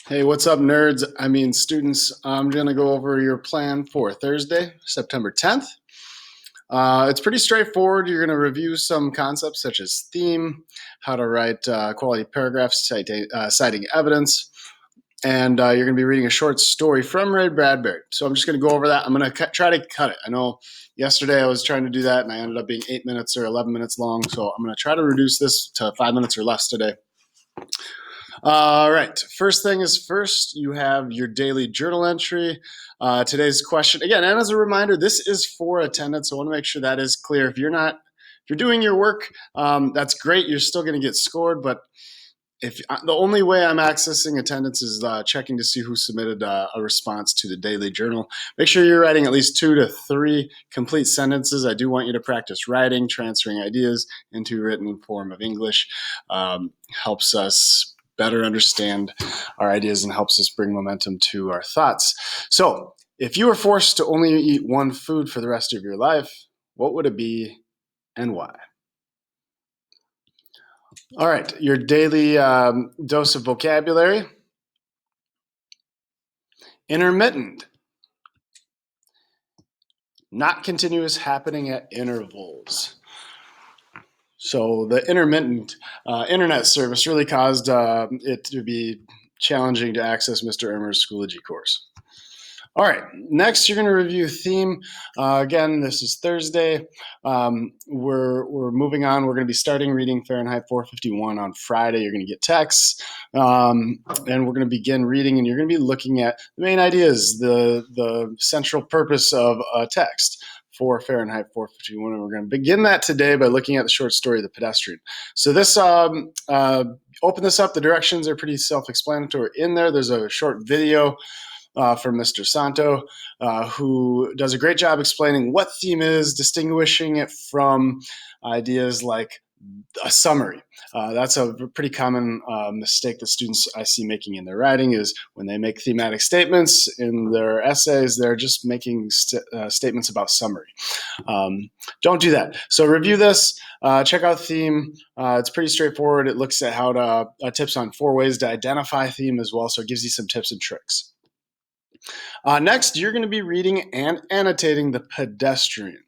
Hey, what's up, nerds? I mean, students. I'm going to go over your plan for Thursday, September 10th. It's pretty straightforward. You're going to review some concepts such as theme, how to write quality paragraphs, citing evidence, and you're going to be reading a short story from Ray Bradbury. So I'm just going to go over that. I'm going to try to cut it. I know yesterday I was trying to do that, and I ended up being 8 minutes or 11 minutes long. So I'm going to try to reduce this to 5 minutes or less today. All right. First thing is first, you have your daily journal entry. Today's question, again, and as a reminder, this is for attendance. So I want to make sure that is clear. If you're doing your work, that's great. You're still going to get scored. But if the only way I'm accessing attendance is checking to see who submitted a response to the daily journal. Make sure you're writing at least 2 to 3 complete sentences. I do want you to practice writing, transferring ideas into written form of English. Helps us better understand our ideas and helps us bring momentum to our thoughts. So, if you were forced to only eat one food for the rest of your life, what would it be and why? All right, your daily dose of vocabulary. Intermittent, not continuous, happening at intervals. So the intermittent internet service really caused it to be challenging to access Mr. Irmer's Schoology course. All right, next you're going to review theme. Again, this is Thursday. We're moving on. We're going to be starting reading Fahrenheit 451 on Friday. You're going to get texts, and we're going to begin reading, and you're going to be looking at the main ideas, the central purpose of a text for Fahrenheit 451, and we're going to begin that today by looking at the short story, The Pedestrian. So this, open this up. The directions are pretty self-explanatory in there. There's a short video from Mr. Santo, who does a great job explaining what theme is, distinguishing it from ideas like a summary. That's a pretty common mistake that students I see making in their writing is when they make thematic statements in their essays, they're just making statements about summary. Don't do that. So review this, check out theme. It's pretty straightforward. It looks at how to tips on 4 ways to identify theme as well, so it gives you some tips and tricks. Next, you're going to be reading and annotating The Pedestrian.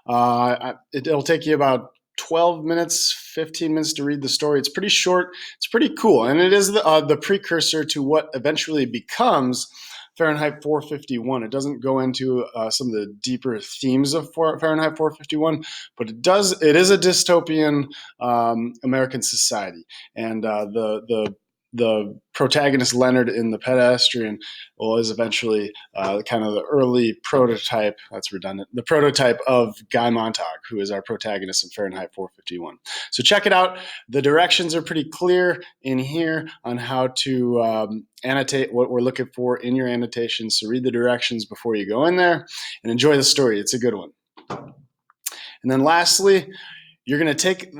It'll take you about 12 minutes, 15 minutes to read the story. It's pretty short. It's pretty cool. And it is the precursor to what eventually becomes Fahrenheit 451. It doesn't go into some of the deeper themes of Fahrenheit 451, but it is a dystopian American society. And the protagonist Leonard in The Pedestrian is eventually kind of the early prototype, that's redundant, the prototype of Guy Montag, who is our protagonist in Fahrenheit 451. So check it out. The directions are pretty clear in here on how to annotate what we're looking for in your annotations. So read the directions before you go in there and enjoy the story. It's a good one. And then lastly, you're going to take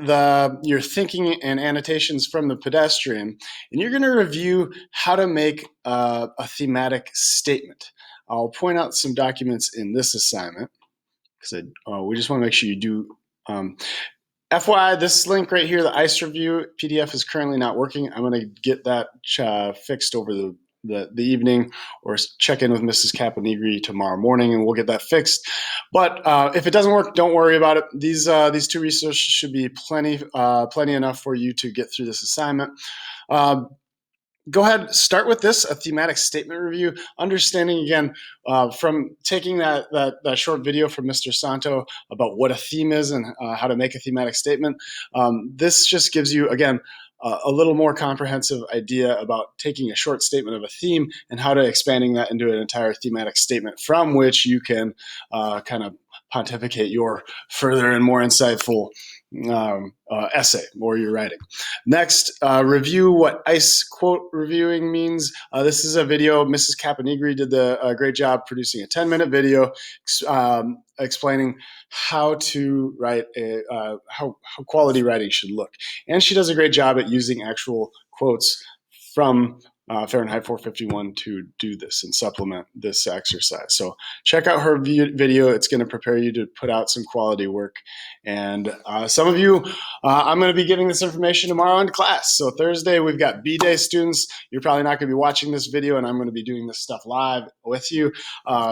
your thinking and annotations from The Pedestrian, and you're going to review how to make a thematic statement. I'll point out some documents in this assignment because we just want to make sure you do. FYI, this link right here, the ICE review PDF is currently not working. I'm going to get that fixed over the evening, or check in with Mrs. Caponigri tomorrow morning, and we'll get that fixed. But if it doesn't work, don't worry about it. These 2 resources should be plenty enough for you to get through this assignment. Go ahead, start with this, a thematic statement review, understanding again from taking that short video from Mr. Santo about what a theme is and how to make a thematic statement. This just gives you, again, a little more comprehensive idea about taking a short statement of a theme and how to expanding that into an entire thematic statement from which you can kind of pontificate your further and more insightful essay or your writing. Next, review what ICE quote reviewing means. This is a video. Mrs. Caponigri did a great job producing a 10-minute video explaining how to write how quality writing should look. And she does a great job at using actual quotes from Fahrenheit 451 to do this and supplement this exercise. So check out her video. It's going to prepare you to put out some quality work. And some of you, I'm going to be giving this information tomorrow in class. So Thursday, we've got B-Day students. You're probably not going to be watching this video, and I'm going to be doing this stuff live with you.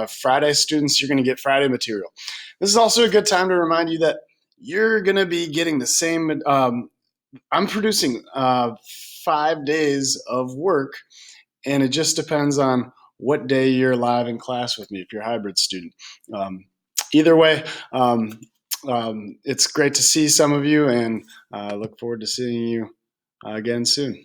Friday students, you're going to get Friday material. This is also a good time to remind you that you're going to be getting the same. I'm producing 5 days of work, and it just depends on what day you're live in class with me if you're a hybrid student. Either way, it's great to see some of you, and look forward to seeing you again soon.